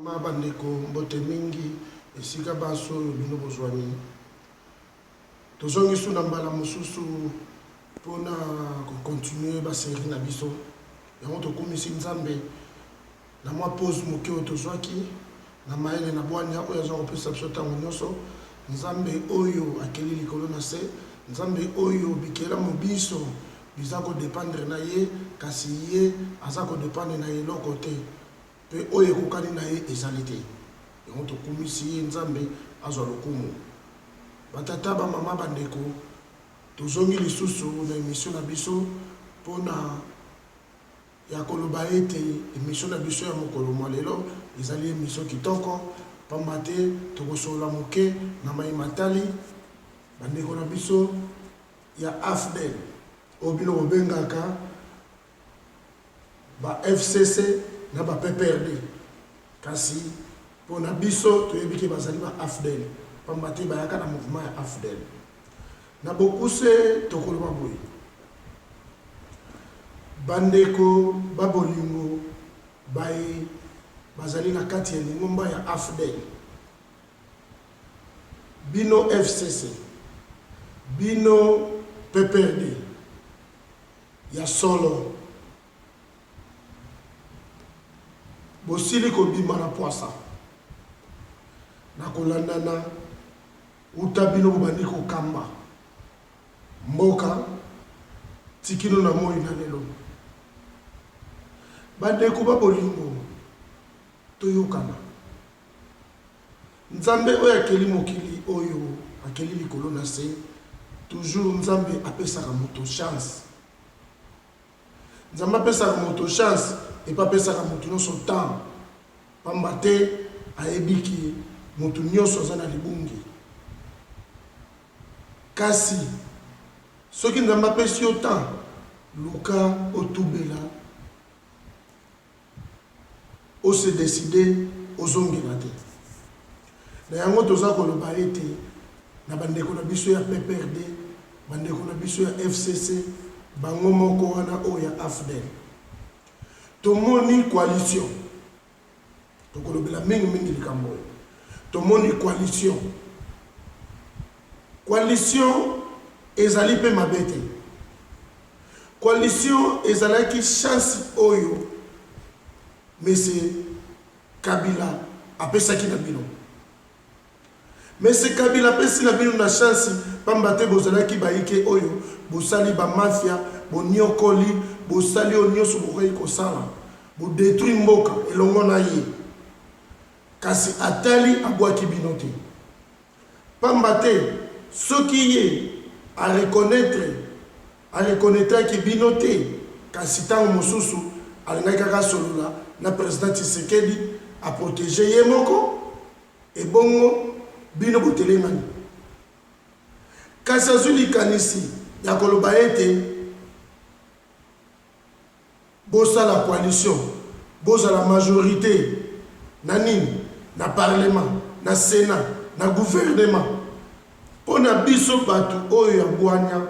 Mabandeko mbote mingi esika baso bino bozwani tozongi suna mbala mosusu pona continuer ba série na biso yango tokumisi nzambe na mwa pause moke oyo tozwaki na maele na bwanya oyo aza kopesa biso ntango nyonso nzambe oyo akeli likolo na se nzambe oyo bikela mobiso biza kodépendre na ye kasi ye aza kodépendre na eloko te pe oyo ekokani na ye ezali te yango tokumisi ye nzambe azwa lokumu batata bamama bandeko tozongi lisusu na émission na biso mpona ya koloba ete émission na biso ya mokolo mwa lelo ezali émission kitoko pamba te tokosolola moke na mai matali bandeko na biso ya AFDEL oyo bino bobengaka ba FCC na ba PPRD kasi mpona biso toyebi ke bazali ba AFDEL pamba te bayaka na mouvement ya AFDEL na bokuse tokoloba boye bandeko babolingo baye bazali na kati ya lingomba ya AFDEL bino FCC bino PPRD ya solo bosili kobima na poasa na kolandana uta bino bobandi kokamba mboka tikino na moi na lelo bandeko babolingo toyokana nzambe oyo akeli mokili oyo akeli likolo na se toujours nzambe apesaka moto chance nzambe apesaka moto chance epa apesaka moto nyonso temps pamba te ayebiki moto nyonso aza na libungi kasi soki nzambe apesi yo temps luka otubela ose décide ozongela te na yango toza koloba ete na bandeko na biso ya PPRD bandeko na biso ya FCC bango moko wana oyo ya AFDEL tomoni coalition tokolobela mingi likambo oyo tomoni coalition ezali pe mabe te coalition ezalaki chance oyo Monsieur Kabila apesaki na bino Monsieur Kabila apesi na bino na chance pamba te bozalaki bayike oyo bosali ba mafia boniokoli bosali oyo nyonso bokoki kosala bodétruire mboka elongo na ye kasi atali abwaki bino te pamba te soki ye a reconnaître bino te kasi ntango mosusu alingaki kaka solola na président Tshisekedi a protéger ye moko et bongo bino botelengani kasi azwi likanisi ya koloba ete bosala coalition bozala majorité na nini na parlement na sénat na gouvernement mpona biso bato oyo ya bwanya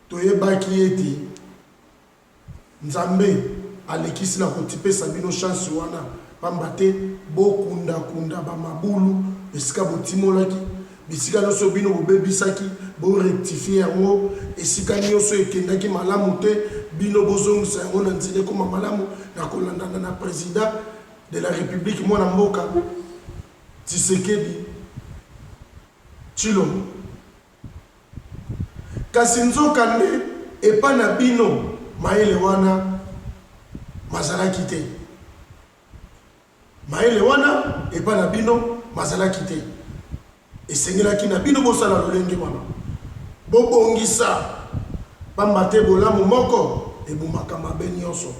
toyebaki ete nzambe alekisi na kotipesa bino chance wana pamba te bokunda bamabulu esika botimolaki bisika nyonso bino bobebisaki borectifie yango esika nyonso ekendaki malamu te bino bozongisa yango na nzela ekoma malamu na kolandana na président de la république mwana mboka Tshisekedi Tshilombo kasi nzokande epa na bino maele wana mazalaki te maele wana epa na bino mazalaki te esengelaki na bino bosala lolenge wana bobongisa pamba te bolamu moko ebumaka mabe nyonso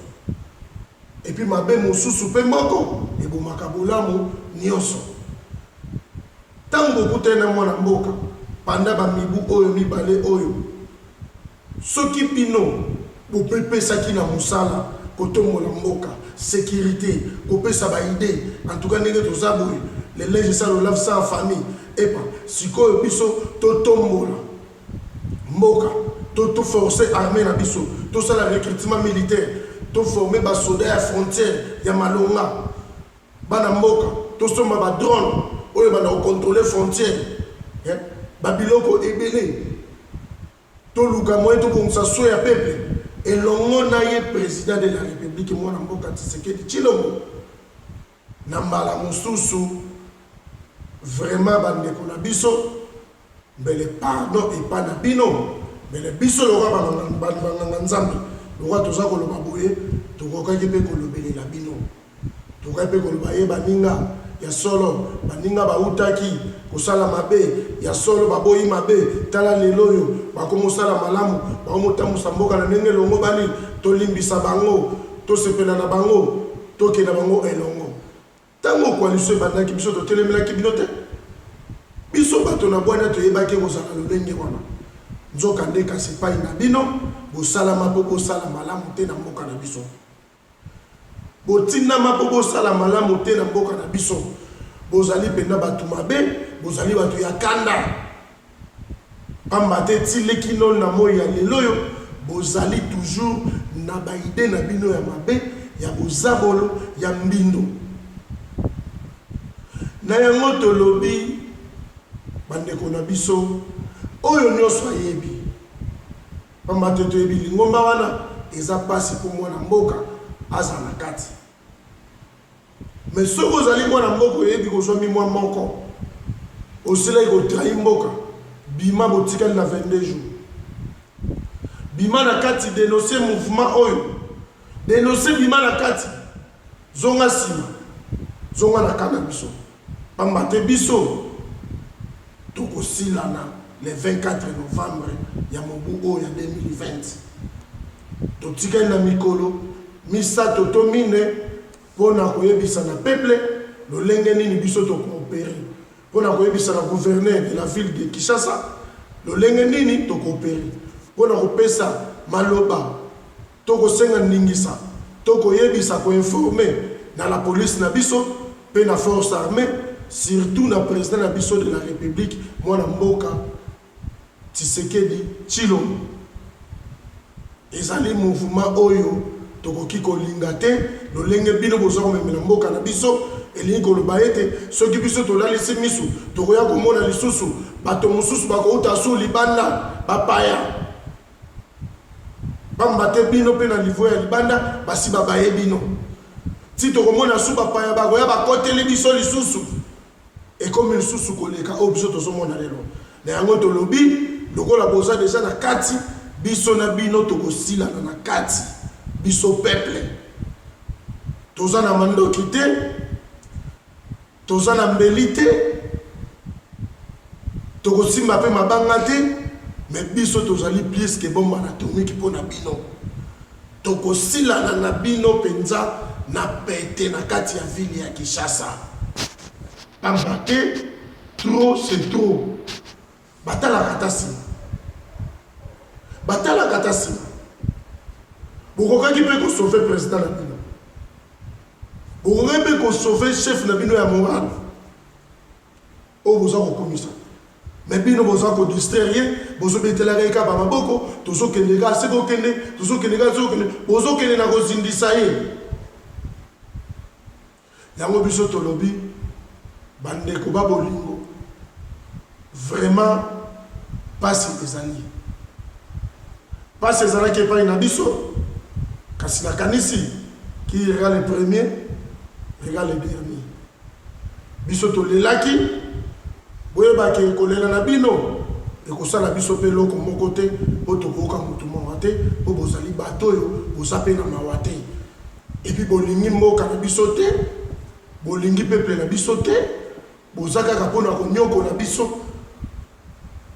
epi mabe mosusu mpe moko ebumaka bolamu nyonso ntango okutani na mwana mboka panda bamibu oyo mibale oyo soki bino bopesaki na mosala kotombola mboka sécurité kopesa baide en tout cas ndenge toza boye les linges ça lave ça en famille epa sikoyo biso totombola mboka to forcer armée na biso tosala recrutement militaire to former ba soldats à frontière ya malonga bana mboka tosomba ba drone oyo bana contrôler frontière ba biloko ebele toluka moyen to bongisa so ya peuple elongo na ye président de la république mwana mboka Tshisekedi Tshilombo na mbala mosusu vraiment bandeko na biso mbele pardon epa na bino mbele biso loka banganga nzambe loka toza koloba boye tokokaki mpe kolobelela bino tokokaki mpe koloba ye baninga ya solo baninga bautaki kosala mabe ya solo baboyi mabe tala lelo oyo bakomosala malamu bakomotambusa mboka na ndenge elongo bani tolimbisa bango tosepela na bango tokenda bango elongo ntango koaliso ebandaki biso totelemelaki bino te biso bato na bwana toyebaki kozala lolenge wana nzoka nde kasi epai na bino bosalama mpo bosala malamu te na mboka na biso botinama mpo bosala malamu te na mboka na biso bozali mpena bato mabe bozali bato ya kanda pamba te tileki no na moi ya lelo oyo bozali toujours na baide na bino ya mabe ya bozabolo ya mbindo na yango tolobi bandeko na biso oyo nyonso ayebi pamba te toyebi lingomba wana eza pasi mpo mwana mboka aza na kati mais soki ozali mwana mboka oyebi kozwami mwa moko osilaki kotrahi mboka bima botikali na 22 jours bima na kati denonce mouvement oyo denonce bima na kati zonga nsima zonga na kana biso pamba te biso tokosilana le 24 novembre ya mobu oyo ya 2020 totikali na mikolo misato to mine mpona koyebisa na peuple lolenge nini biso tokoopere mpona koyebisa na gouverneur de la ville de Kinshasa lolenge nini tokoopere mpona kopesa maloba tokosenga ningisa tokoyebisa koinforme na la police na biso mpe na force armée surtout na président na biso de la république mwana mboka Tshisekedi Tshilombo ezali mouvement oyo tokoki kolinga te lolenge bino bozwa komemela mboka na biso elingi koloba ete soki biso tolalisi misu tokoya komona lisusu bato mosusu bakouta su libanda bapaya pamba te bino mpe na niveau ya libanda basi babaye bino ti tokomona su bapaya bakoya bakoteli biso lisusu ekomi lisusu koleka oyo biso tozomona lelo na yango tolobi lokola boza deja na kati biso na bino tokosilana na kati biso peuple toza na mandoki te toza na mbeli te tokosimba mpe mabanga te mais biso tozali plus ke bomba na atomiki mpo na bino tokosilana na bino mpenza na pete na kati ya ville ya Kinshasa pamba te trop c'est trop batalaka ta nsima batalaka ta nsima bokokaki mpe kosauve président na bino bokokaki mpe kosauve chef na bino ya moral oyo boza kokomisa mais bino boza kodistraire ye bozobetelaka eka bamaboko tozokende ka se kokende tozokende ka tozokende bozokende na kozindisa ye yango biso tolobi bandeko babolingo vraiment pasi ezali pasi ezalaki epai na biso kasi nakanisi qui ira le premier ira le dernier biso tolelaki boyebaki kolela na bino ekosala biso mpe eloko moko te mpo tokoyoka motu mawa te mpo bozali bato oyo boza mpe na mawa te epuis bolingi mboka na biso te bolingi peuple na biso te boza kaka mpona konyokola biso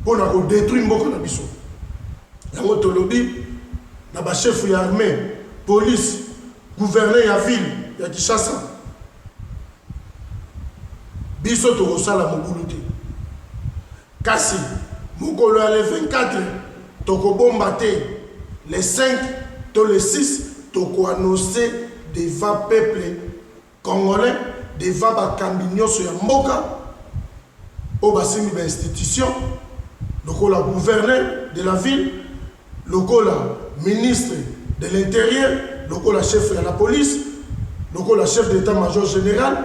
mpona kodétruire mboka na biso yango tolobi na bachefu ya armée police gouverneur ya ville ya Kinshasa biso tokosala mobulu te kasi mokolo ya le 24 tokobomba te le 5 to le 6 tokoannonce devant peuple congolais devant bakambi nyonso ya mboka oyo basimbi bainstitution lokola gouverneur de la ville lokola ministre de l'intérieur lokola chef de la police lokola chef d'état-major général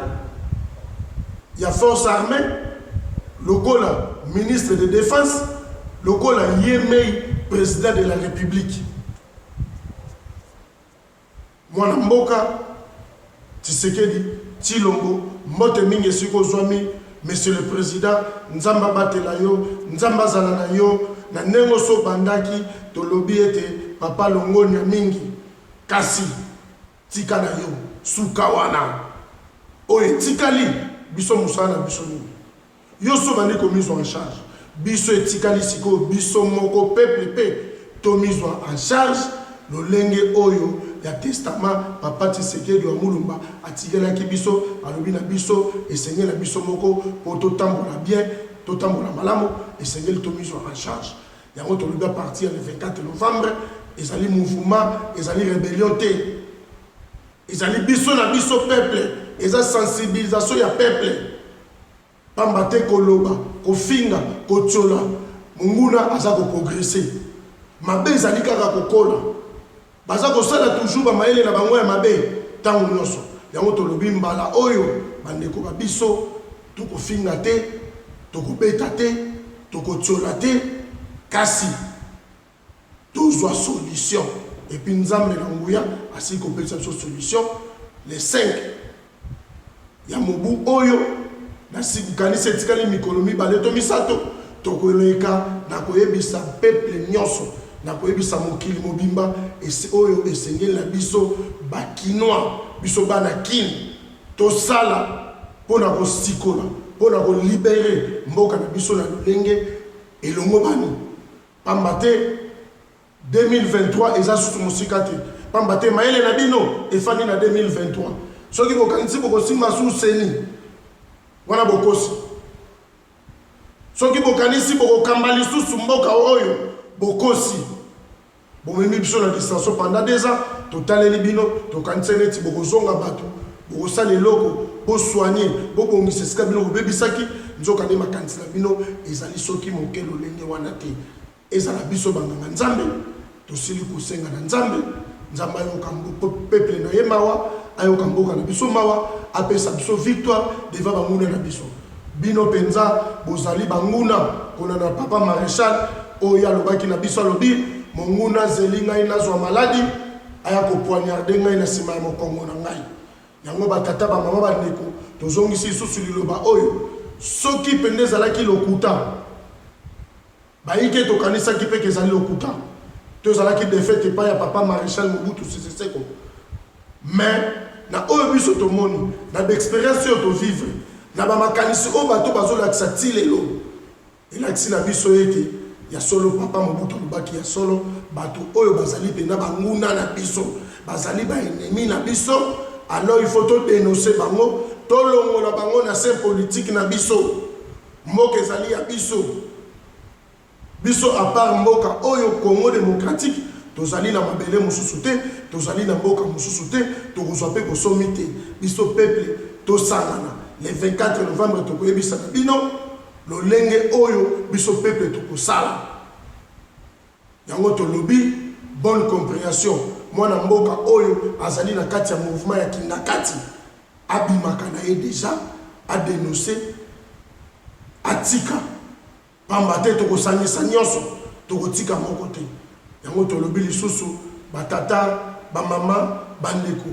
il y a force armée, lokola ministre de défense, lokola yemei président de la République. Mwana mboka Tshisekedi Tshilombo mbote mingi siko zwami monsieur le président nzamba batela yo nzamba zala na yo na nengo so bandaki to lobi ete papa longoni ya mingi kasi tika na yo suka wana oye tikali biso musana biso ni yo so bandi ko mise en charge biso etikali siko biso moko peuple pe to mise en charge lolenge oyo ya testament papa Tshisekedi wa Mulumba atigelaki biso alobi na biso esengeli na biso moko po totambola bien totambola malamu esengeli to mise en charge yango tolobi à partir le 24 novembre ezali mouvement ezali rébellion te ezali biso na biso peuple eza sensibilisation ya peuple pamba te koloba kofinga kotiola munguna aza ko progresser mabe ezali kaka kokola baza kosala toujours ba maele na bango ya mabe tango nyonso yango tolobi mbala oyo bandeko ba biso tokofinga te tokobeta te tokotiola te kasi tozwa solution et puis nzambe na nguya asi kopesa biso solution les 5 ya mobu oyo na sikanisi etikali mikolo mibale to misato tokoleka na koyebisa peuple nyonso na koyebisa mokili mobimba oyo esengeli na biso bakinois biso bana kini tosala mpona kosikola mpona kolibere mboka na biso na lolenge elongo bani pamba te 2023 eza susu mosika te pamba te mayele na bino efandi na 2023 soki bokanisi bokosimba su seni wana bokosi soki bokanisi bokokamba lisusu mboka oyo bokosi bomemi biso na distraction pendant 2 ans totaleli bino tokanisi neti bokozonga bato bokosala eloko bosoigne bobongisa esika bino bobebisaki nzoka nde makanisi na bino ezali soki moke lolenge wana te ezala biso banganga nzambe tosili kosenga na nzambe nzambe ayoka peuple na ye mawa ayoka mboka na biso mawa apesa biso victoire devant banguna na biso bino penza bozali banguna kona na papa maréchal oyo alobaki na biso alobi monguna zeli ngai nazwa maladi aya kopoignarde ngai na nsima ya mokongo na ngai yango batata bamama bandeko tozongisi lisusu liloba oyo soki pende ezalaki lokuta bayike tokanisaki mpe ezali lokuta to ezalaki defete epai ya papa maréchal Mobutu Sese Seko mais na oyo biso tomoni na baexpérience oyo tovivre na bamakanisi oyo bato bazolakisa ti lelo elakisi na biso ete ya solo papa Mobutu alobaki ya solo bato oyo bazali mpena banguna na biso bazali baennemi na biso alors il faut todénoncer bango tolongola bango na scène politique na biso mboka ezali ya biso biso à part mboka oyo Congo démocratique tozali na mabele mosusu te tozali na mboka mosusu te tokozwa mpe kosomi te biso peuple tosangana le 24 novembre tokoyebisa na bino lolenge oyo biso peuple tokosala yango tolobi bonne compréhension mwana mboka oyo azali na kati ya mouvement ya kindakati abimaka na ye déjà adénoncer atika pamba te tokosangisa nyonso tokotika moko te yango tolobi lisusu batata bamama bandeko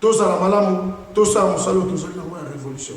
tozala malamu tosala mosala tozali nango ya révolution